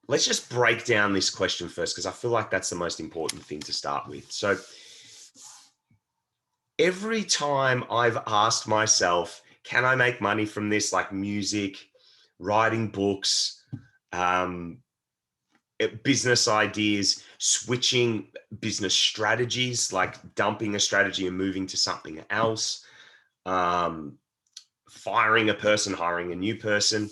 let's just break down this question first, because I feel like that's the most important thing to start with. So every time I've asked myself, can I make money from this, like music, writing books, business ideas, switching business strategies, like dumping a strategy and moving to something else, firing a person, hiring a new person.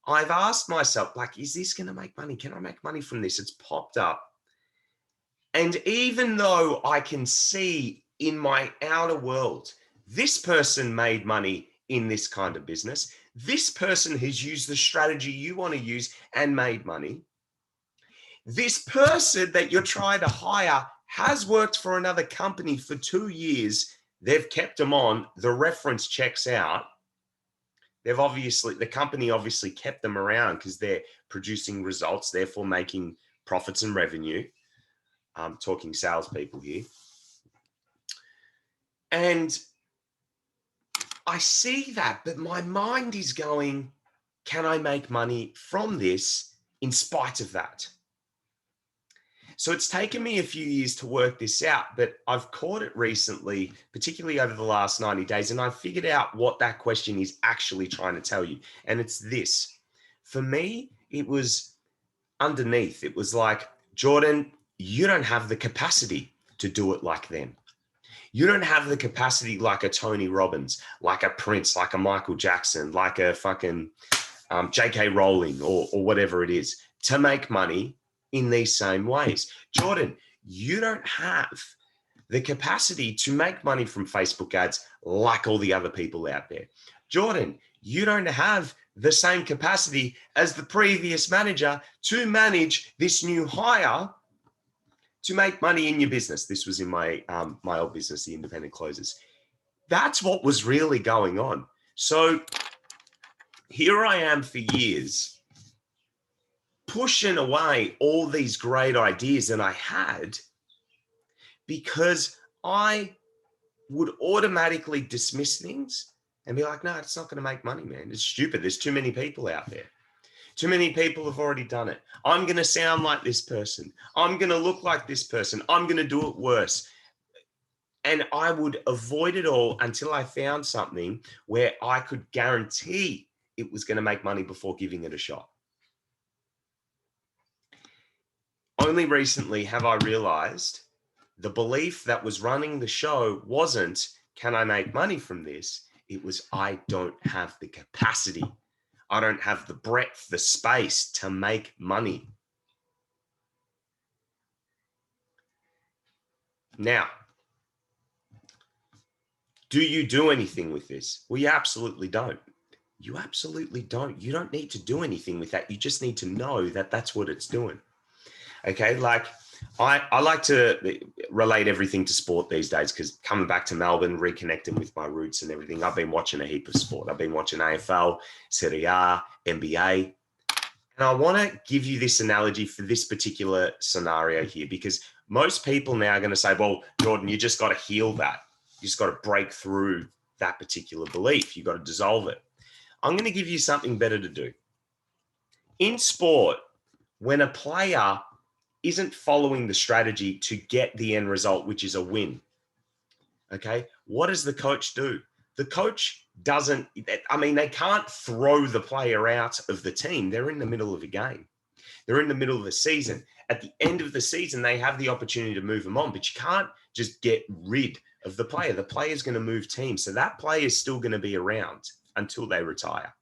I've asked myself, like, is this going to make money? Can I make money from this? It's popped up. And even though I can see in my outer world, this person made money in this kind of business, this person has used the strategy you want to use and made money. This person that you're trying to hire has worked for another company for 2 years. They've kept them on. The reference checks out. The company obviously kept them around because they're producing results, therefore making profits and revenue. I'm talking salespeople here. And I see that, but my mind is going, can I make money from this in spite of that? So it's taken me a few years to work this out, but I've caught it recently, particularly over the last 90 days, and I figured out what that question is actually trying to tell you. And it's this. For me, it was underneath. It was like, Jordan, you don't have the capacity to do it like them. You don't have the capacity like a Tony Robbins, like a Prince, like a Michael Jackson, like a fucking J.K. Rowling or whatever it is to make money in these same ways. Jordan, you don't have the capacity to make money from Facebook ads like all the other people out there. Jordan, you don't have the same capacity as the previous manager to manage this new hire to make money in your business. This was in my old business, the Independent Closers. That's what was really going on. So here I am for years, pushing away all these great ideas that I had because I would automatically dismiss things and be like, no, it's not going to make money, man. It's stupid. There's too many people out there. Too many people have already done it. I'm going to sound like this person. I'm going to look like this person. I'm going to do it worse. And I would avoid it all until I found something where I could guarantee it was going to make money before giving it a shot. Only recently have I realized the belief that was running the show wasn't, can I make money from this? It was, I don't have the capacity. I don't have the breadth, the space to make money. Now, do you do anything with this? Well, you absolutely don't. You absolutely don't. You don't need to do anything with that. You just need to know that that's what it's doing. Okay, like I like to relate everything to sport these days because coming back to Melbourne, reconnecting with my roots and everything, I've been watching a heap of sport. I've been watching AFL, Serie A, NBA. And I want to give you this analogy for this particular scenario here, because most people now are going to say, well, Jordan, you just got to heal that. You just got to break through that particular belief. You got to dissolve it. I'm going to give you something better to do. In sport, when a player isn't following the strategy to get the end result, which is a win, okay, what does the coach do? The coach doesn't, I mean, they can't throw the player out of the team. They're in the middle of a game. They're in the middle of the season. At the end of the season, they have the opportunity to move them on, but you can't just get rid of the player. The player is going to move teams. So that player is still going to be around until they retire.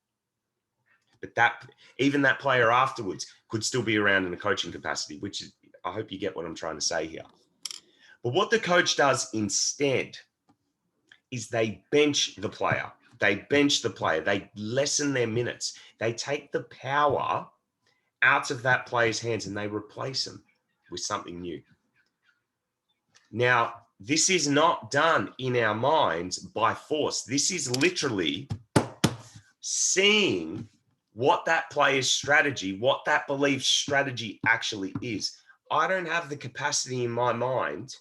But even that player afterwards could still be around in a coaching capacity, which is, I hope you get what I'm trying to say here. But what the coach does instead is they bench the player. They bench the player. They lessen their minutes. They take the power out of that player's hands and they replace them with something new. Now, this is not done in our minds by force. This is literally seeing what that player's strategy, what that belief strategy actually is. I don't have the capacity in my mind.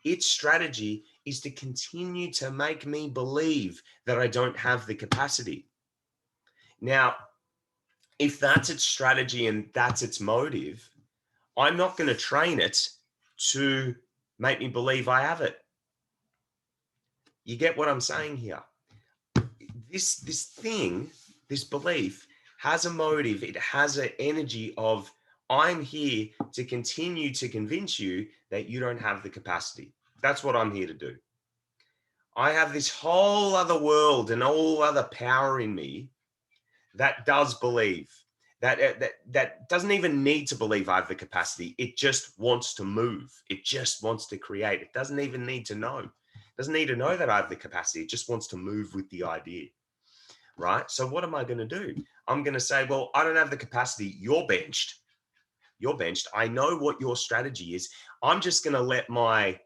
Its strategy is to continue to make me believe that I don't have the capacity. Now, if that's its strategy and that's its motive, I'm not going to train it to make me believe I have it. You get what I'm saying here? This thing, this belief has a motive. It has an energy of, I'm here to continue to convince you that you don't have the capacity. That's what I'm here to do. I have this whole other world and all other power in me that does believe, that doesn't even need to believe I have the capacity. It just wants to move. It just wants to create. It doesn't even need to know. It doesn't need to know that I have the capacity. It just wants to move with the idea, right? So what am I going to do? I'm going to say, well, I don't have the capacity. You're benched. You're benched. I know what your strategy is. I'm just going to let my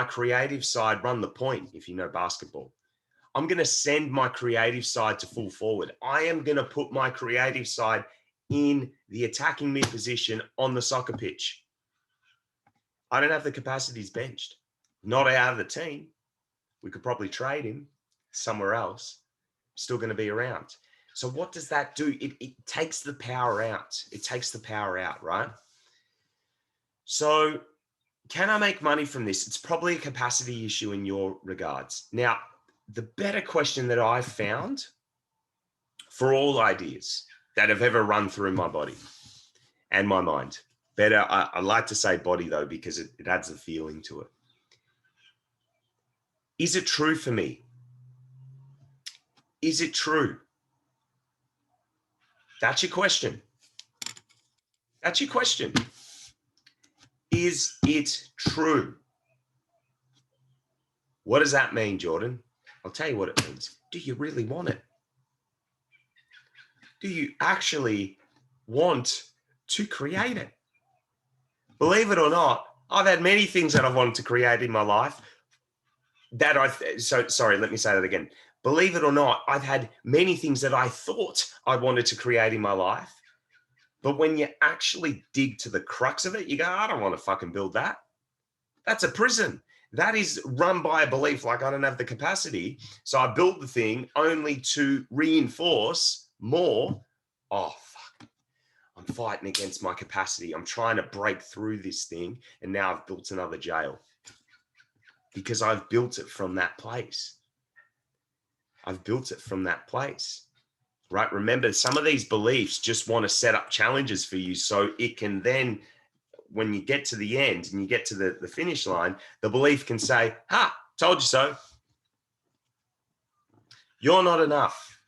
creative side run the point, if you know basketball. I'm going to send my creative side to full forward. I am going to put my creative side in the attacking mid position on the soccer pitch. I don't have the capacity. He's benched. Not out of the team. We could probably trade him somewhere else. Still going to be around. So what does that do? It takes the power out. It takes the power out, right? So can I make money from this? It's probably a capacity issue in your regards. Now, the better question that I've found for all ideas that have ever run through my body and my mind, better, I like to say body though, because it adds a feeling to it. Is it true for me? Is it true? That's your question. That's your question. Is it true? What does that mean, Jordan? I'll tell you what it means. Do you really want it? Do you actually want to create it? Believe it or not, I've had many things that I've wanted to create in my life sorry, let me say that again. Believe it or not, I've had many things that I thought I wanted to create in my life. But when you actually dig to the crux of it, you go, I don't want to fucking build that. That's a prison. That is run by a belief like I don't have the capacity. So I built the thing only to reinforce more. Oh, fuck. I'm fighting against my capacity. I'm trying to break through this thing. And now I've built another jail because I've built it from that place. I've built it from that place, right? Remember, some of these beliefs just want to set up challenges for you so it can then, when you get to the end and you get to the finish line, the belief can say, ha, told you so. You're not enough.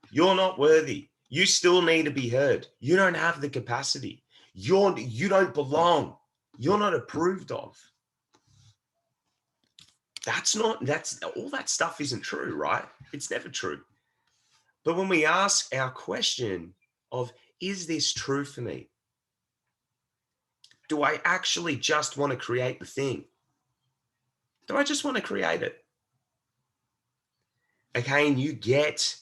You're not worthy. You still need to be heard. You don't have the capacity. You don't belong. You're not approved of. That's all that stuff isn't true, right? It's never true. But when we ask our question of, is this true for me? Do I actually just want to create the thing? Do I just want to create it? Okay, and you get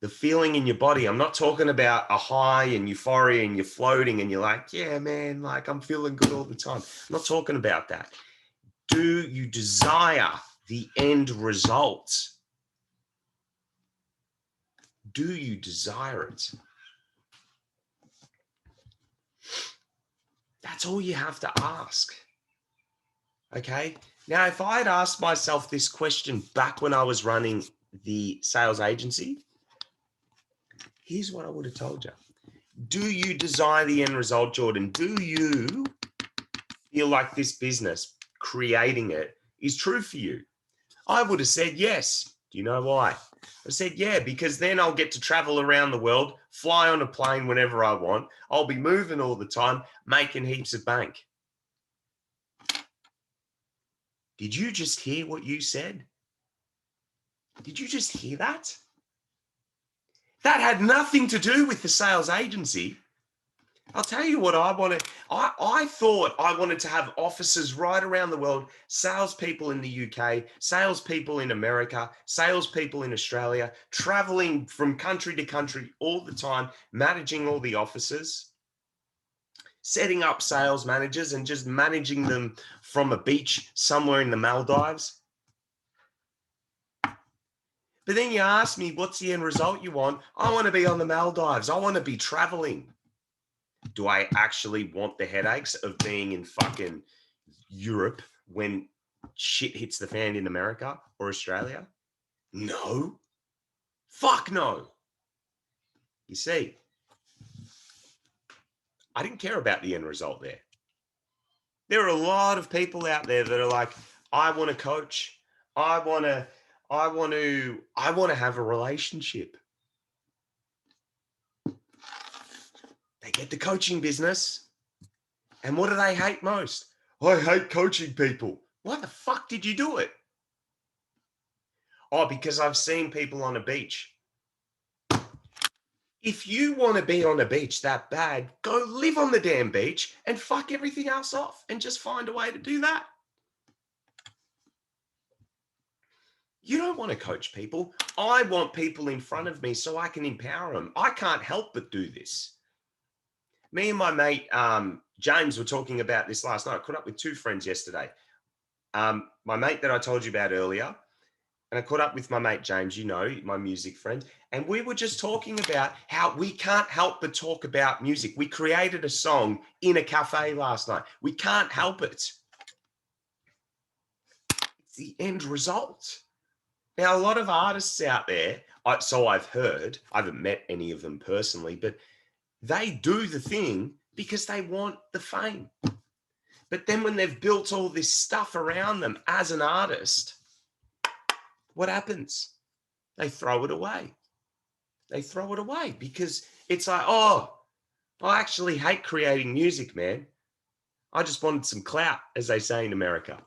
the feeling in your body. I'm not talking about a high and euphoria and you're floating and you're like, yeah, man, like I'm feeling good all the time. I'm not talking about that. Do you desire the end result? Do you desire it? That's all you have to ask. Okay. Now, if I had asked myself this question back when I was running the sales agency, here's what I would have told you. Do you desire the end result, Jordan? Do you feel like this business, creating it, is true for you? I would have said yes. Do you know why? I said, yeah, because then I'll get to travel around the world, fly on a plane whenever I want. I'll be moving all the time, making heaps of bank. Did you just hear what you said? Did you just hear that? That had nothing to do with the sales agency. I'll tell you what I wanted. I thought I wanted to have offices right around the world, salespeople in the UK, salespeople in America, salespeople in Australia, traveling from country to country all the time, managing all the offices, setting up sales managers and just managing them from a beach somewhere in the Maldives. But then you ask me, what's the end result you want? I want to be on the Maldives. I want to be traveling. Do I actually want the headaches of being in fucking Europe when shit hits the fan in America or Australia? No. Fuck no. You see, I didn't care about the end result there. There are a lot of people out there that are like, I want to coach. I want to have a relationship. They get the coaching business. And what do they hate most? I hate coaching people. Why the fuck did you do it? Oh, because I've seen people on a beach. If you want to be on a beach that bad, go live on the damn beach and fuck everything else off and just find a way to do that. You don't want to coach people. I want people in front of me so I can empower them. I can't help but do this. Me and my mate, James, were talking about this last night. I caught up with two friends yesterday. My mate that I told you about earlier, and I caught up with my mate, James, you know, my music friend. And we were just talking about how we can't help but talk about music. We created a song in a cafe last night. We can't help it. It's the end result. Now, a lot of artists out there, so I've heard, I haven't met any of them personally, but they do the thing because they want the fame. But then when they've built all this stuff around them as an artist, what happens? They throw it away. They throw it away because it's like, oh, I actually hate creating music, man. I just wanted some clout, as they say in America.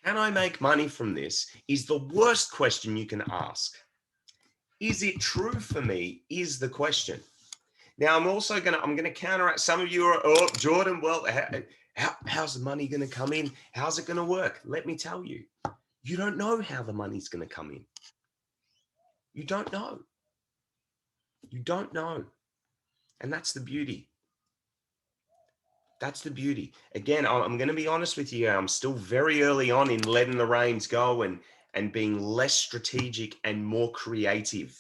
Can I make money from this? Is the worst question you can ask. Is it true for me? Is the question. Now, I'm going to counteract. Some of you are, oh, Jordan, well, how's the money going to come in? How's it going to work? Let me tell you, you don't know how the money's going to come in. You don't know. You don't know. And that's the beauty. That's the beauty. Again, I'm going to be honest with you. I'm still very early on in letting the reins go and being less strategic and more creative,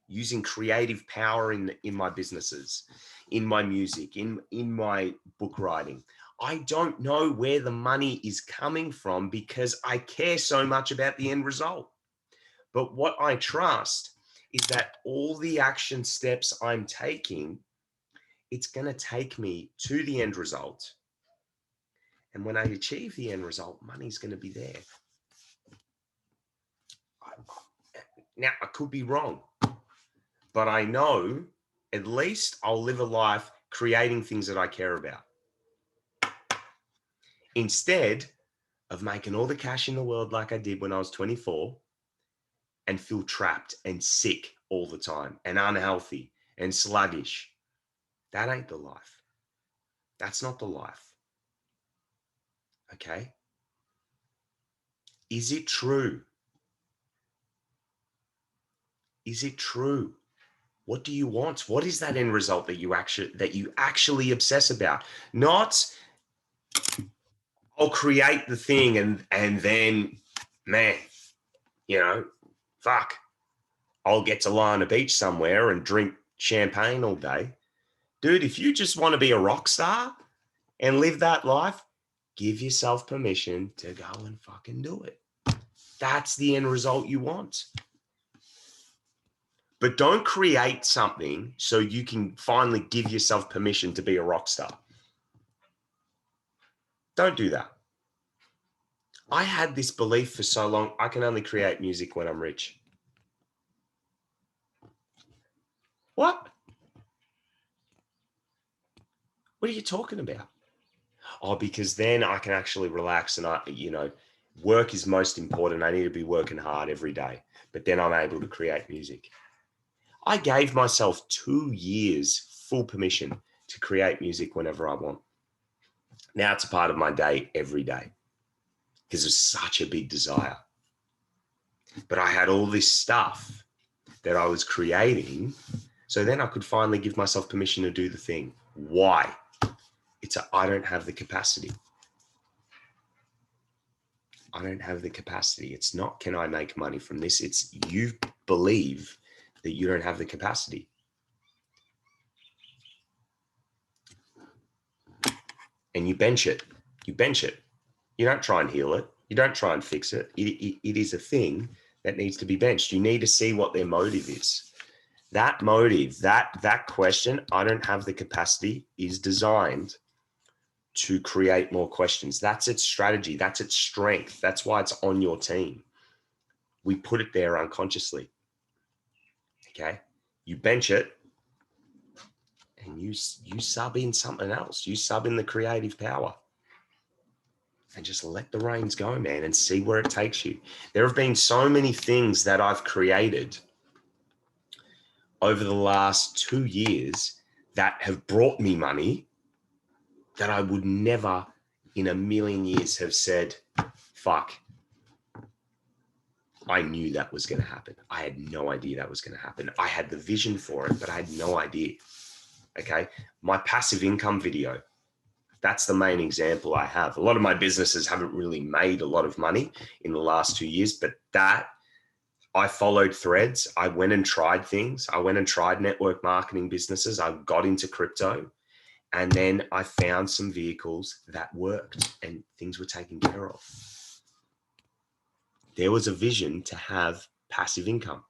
using creative power in my businesses, in my music, in my book writing. I don't know where the money is coming from because I care so much about the end result. But what I trust is that all the action steps I'm taking, it's going to take me to the end result. And when I achieve the end result, money's going to be there. Now, I could be wrong, but I know at least I'll live a life creating things that I care about. Instead of making all the cash in the world like I did when I was 24 and feel trapped and sick all the time and unhealthy and sluggish. That ain't the life. That's not the life. Okay? Is it true? Is it true? What do you want? What is that end result that you actually obsess about? Not, I'll create the thing and then, man, fuck, I'll get to lie on a beach somewhere and drink champagne all day. Dude, if you just want to be a rock star and live that life, give yourself permission to go and fucking do it. That's the end result you want. But don't create something so you can finally give yourself permission to be a rock star. Don't do that. I had this belief for so long, I can only create music when I'm rich. What? What are you talking about? Oh, because then I can actually relax and work is most important. I need to be working hard every day, but then I'm able to create music. I gave myself 2 years full permission to create music whenever I want. Now it's a part of my day every day because it's such a big desire. But I had all this stuff that I was creating, so then I could finally give myself permission to do the thing. Why? I don't have the capacity. I don't have the capacity. It's not, can I make money from this? It's you believe that you don't have the capacity. And you bench it. You bench it. You don't try and heal it. You don't try and fix it. It is a thing that needs to be benched. You need to see what their motive is. That motive, that question, I don't have the capacity, is designed to create more questions. That's its strategy. That's its strength. That's why it's on your team. We put it there unconsciously. Okay. You bench it and you sub in something else. You sub in the creative power and just let the reins go, man, and see where it takes you. There have been so many things that I've created over the last 2 years that have brought me money that I would never in a million years have said, fuck, I knew that was going to happen. I had no idea that was going to happen. I had the vision for it, but I had no idea. Okay. My passive income video, that's the main example I have. A lot of my businesses haven't really made a lot of money in the last 2 years, but that I followed threads. I went and tried things. I went and tried network marketing businesses. I got into crypto, and then I found some vehicles that worked and things were taken care of. There was a vision to have passive income.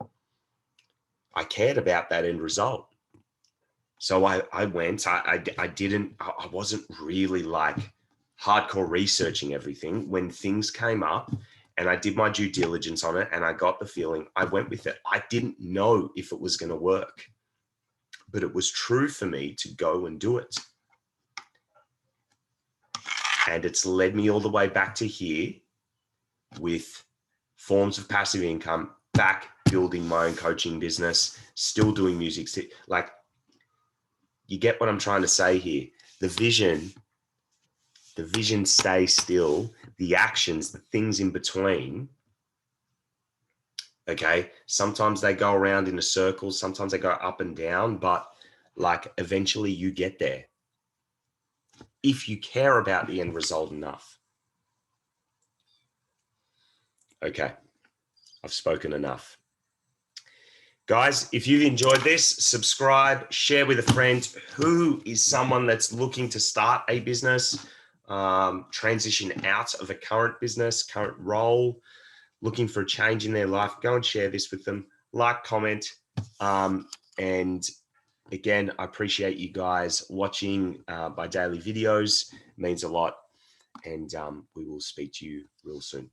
I cared about that end result. So I went, I wasn't really like hardcore researching everything. When things came up and I did my due diligence on it and I got the feeling, I went with it. I didn't know if it was going to work, but it was true for me to go and do it. And it's led me all the way back to here with forms of passive income, back building my own coaching business, still doing music. Like, you get what I'm trying to say here. The vision stays still. The actions, the things in between, okay, sometimes they go around in a circle, sometimes they go up and down, but like eventually you get there if you care about the end result enough. Okay, I've spoken enough. Guys, if you've enjoyed this, subscribe, share with a friend who is someone that's looking to start a business, transition out of a current business, current role, looking for a change in their life. Go and share this with them. Like, comment. And again, I appreciate you guys watching my daily videos. It means a lot. And we will speak to you real soon.